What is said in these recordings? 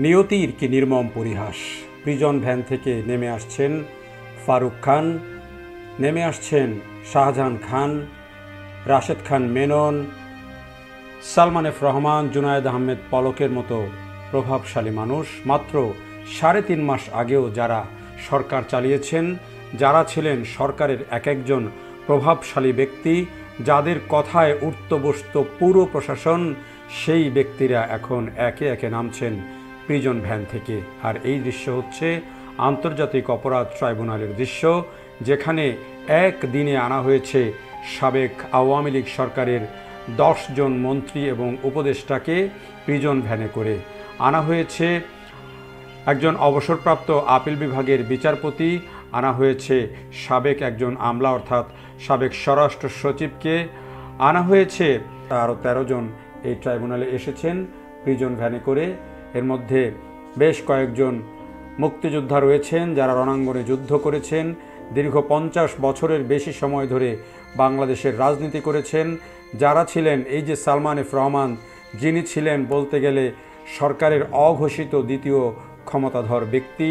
নিয়তির কি নির্মম পরিহাস। প্রিজন ভ্যান থেকে নেমে আসছেন ফারুক খান, নেমে আসছেন শাহজাহান খান, রাশেদ খান মেনন, সালমান এফ রহমান, জুনায়েদ আহমেদ পলকের মতো প্রভাবশালী মানুষ। মাত্র ৩.৫ মাস আগেও যারা সরকার চালিয়েছেন, যারা ছিলেন সরকারের এক একজন প্রভাবশালী ব্যক্তি, যাদের কথায় উঠত বসত পুরো প্রশাসন, সেই ব্যক্তিরা এখন একে একে নামছেন প্রিজন ভ্যান থেকে। আর এই দৃশ্য হচ্ছে আন্তর্জাতিক অপরাধ ট্রাইব্যুনালের দৃশ্য, যেখানে একদিনে আনা হয়েছে সাবেক আওয়ামী লীগ সরকারের 10 জন মন্ত্রী এবং উপদেষ্টাকে প্রিজন ভ্যানে করে আনা হয়েছে। একজন অবসরপ্রাপ্ত আপিল বিভাগের বিচারপতি, আনা হয়েছে সাবেক একজন আমলা অর্থাৎ সাবেক স্বরাষ্ট্র সচিবকে, আনা হয়েছে আরও 13 জন এই ট্রাইব্যুনালে এসেছেন প্রিজন ভ্যানে করে। এর মধ্যে বেশ কয়েকজন মুক্তিযোদ্ধা রয়েছেন যারা রণাঙ্গনে যুদ্ধ করেছেন, দীর্ঘ 50 বছরের বেশি সময় ধরে বাংলাদেশের রাজনীতি করেছেন, যারা ছিলেন এই যে সালমান এফ রহমান, যিনি ছিলেন বলতে গেলে সরকারের অঘোষিত দ্বিতীয় ক্ষমতাধর ব্যক্তি,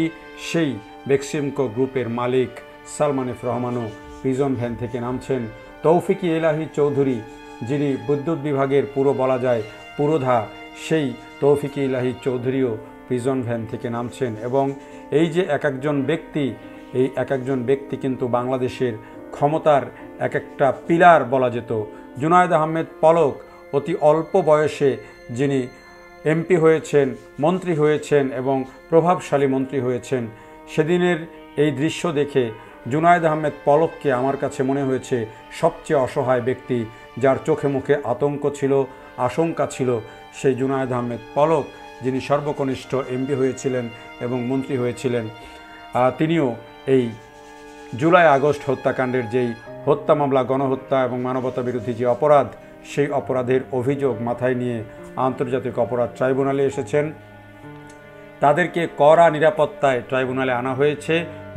সেই বেক্সিমকো গ্রুপের মালিক সালমান এফ রহমানও প্রিজন ভ্যান থেকে নামছেন। তৌফিক ইলাহি চৌধুরী, যিনি বিদ্যুৎ বিভাগের পুরো বলা যায় পুরোধা, সেই তৌফিক ইলাহি চৌধুরীও প্রিজন ভ্যান থেকে নামছেন। এবং এই যে এক একজন ব্যক্তি, এই এক একজন ব্যক্তি কিন্তু বাংলাদেশের ক্ষমতার এক একটা পিলার বলা যেত। জুনায়েদ আহমেদ পলক অতি অল্প বয়সে যিনি এমপি হয়েছেন, মন্ত্রী হয়েছেন এবং প্রভাবশালী মন্ত্রী হয়েছেন, সেদিনের এই দৃশ্য দেখে জুনায়েদ আহমেদ পলককে আমার কাছে মনে হয়েছে সবচেয়ে অসহায় ব্যক্তি, যার চোখে মুখে আতঙ্ক ছিল, আশঙ্কা ছিল, সেই জুনায়েদ আহমেদ পলক, যিনি সর্বকনিষ্ঠ এমপি হয়েছিলেন এবং মন্ত্রী হয়েছিলেন। তিনিও এই জুলাই আগস্ট হত্যাকাণ্ডের যেই হত্যা মামলা, গণহত্যা এবং মানবতা বিরোধী যে অপরাধ, সেই অপরাধের অভিযোগ মাথায় নিয়ে আন্তর্জাতিক অপরাধ ট্রাইব্যুনালে এসেছেন। তাদেরকে কড়া নিরাপত্তায় ট্রাইব্যুনালে আনা হয়েছে।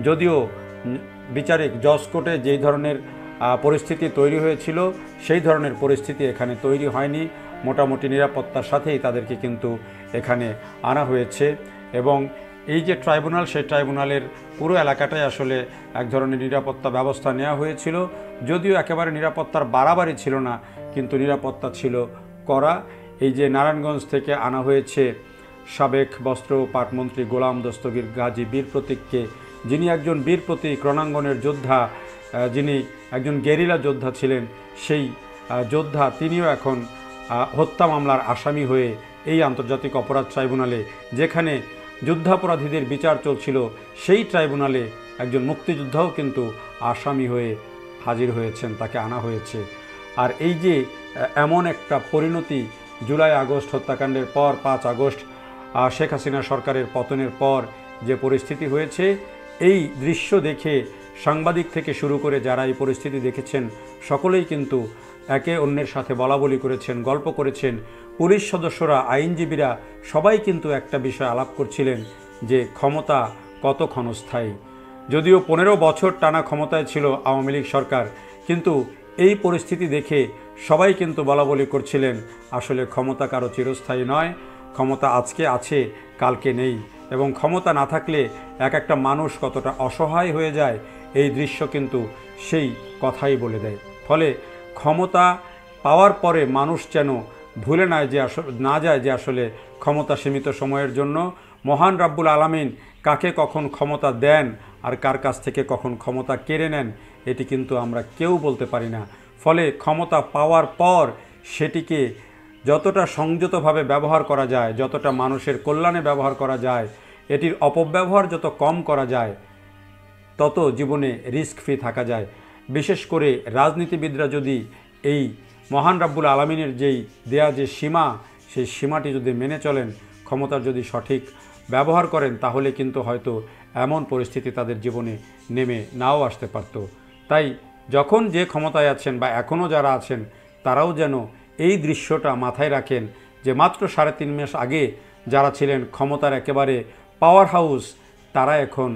যদিও বিচারিক জজ কোর্টে যেই ধরনের পরিস্থিতি তৈরি হয়েছিল, সেই ধরনের পরিস্থিতি এখানে তৈরি হয়নি। মোটামুটি নিরাপত্তার সাথেই তাদেরকে কিন্তু এখানে আনা হয়েছে। এবং এই যে ট্রাইব্যুনাল, সেই ট্রাইব্যুনালের পুরো এলাকাটাই আসলে এক ধরনের নিরাপত্তা ব্যবস্থা নেওয়া হয়েছিল। যদিও একেবারে নিরাপত্তার বাড়াবাড়ি ছিল না, কিন্তু নিরাপত্তা ছিল কড়া। এই যে নারায়ণগঞ্জ থেকে আনা হয়েছে সাবেক বস্ত্র ও পাটমন্ত্রী গোলাম দস্তগীর গাজী বীর প্রতীককে, যিনি একজন বীর প্রতীক, রণাঙ্গনের যোদ্ধা, যিনি একজন গেরিলা যোদ্ধা ছিলেন, সেই যোদ্ধা তিনিও এখন হত্যা মামলার আসামি হয়ে এই আন্তর্জাতিক অপরাধ ট্রাইব্যুনালে, যেখানে যুদ্ধাপরাধীদের বিচার চলছিল, সেই ট্রাইব্যুনালে একজন মুক্তিযোদ্ধাও কিন্তু আসামি হয়ে হাজির হয়েছেন, তাকে আনা হয়েছে। আর এই যে এমন একটা পরিণতি, জুলাই আগস্ট হত্যাকাণ্ডের পর 5 আগস্ট শেখ হাসিনা সরকারের পতনের পর যে পরিস্থিতি হয়েছে, এই দৃশ্য দেখে সাংবাদিক থেকে শুরু করে যারা এই পরিস্থিতি দেখেছেন, সকলেই কিন্তু একে অন্যের সাথে বলাবলি করেছেন, গল্প করেছেন। পুলিশ সদস্যরা, আইনজীবীরা সবাই কিন্তু একটা বিষয় আলাপ করছিলেন যে ক্ষমতা কত ক্ষণস্থায়ী। যদিও 15 বছর টানা ক্ষমতায় ছিল আওয়ামী লীগ সরকার, কিন্তু এই পরিস্থিতি দেখে সবাই কিন্তু বলাবলি করছিলেন আসলে ক্ষমতা কারো চিরস্থায়ী নয়, ক্ষমতা আজকে আছে, কালকে নেই। এবং ক্ষমতা না থাকলে এক একটা মানুষ কতটা অসহায় হয়ে যায়, এই দৃশ্য কিন্তু সেই কথাই বলে দেয়। ফলে ক্ষমতা পাওয়ার পরে মানুষ যেন ভুলে না যায় যে আসলে ক্ষমতা সীমিত সময়ের জন্য। মহান রাব্বুল আলামিন কাকে কখন ক্ষমতা দেন আর কার কাছ থেকে কখন ক্ষমতা কেড়ে নেন, এটি কিন্তু আমরা কেউ বলতে পারি না। ফলে ক্ষমতা পাওয়ার পর সেটিকে যতটা সংযতভাবে ব্যবহার করা যায়, যতটা মানুষের কল্যাণে ব্যবহার করা যায়, এটির অপব্যবহার যত কম করা যায়, তত জীবনে রিস্ক ফ্রি থাকা যায়। বিশেষ করে রাজনীতিবিদরা যদি এই মহান রাব্বুল আলামিনের যেই দেয়া যে সীমা, সেই সীমাটি যদি মেনে চলেন, ক্ষমতার যদি সঠিক ব্যবহার করেন, তাহলে কিন্তু হয়তো এমন পরিস্থিতি তাদের জীবনে নেমে নাও আসতে পারত। তাই যখন যে ক্ষমতায় আছেন বা এখনও যারা আছেন, তারাও যেন এই দৃশ্যটা মাথায় রাখেন যে মাত্র 3.5 মাস আগে যারা ছিলেন ক্ষমতার একেবারে পাওয়ার হাউস, তারা এখন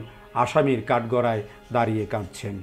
আসামির কাঠগড়ায় দাঁড়িয়ে কাঁদছেন।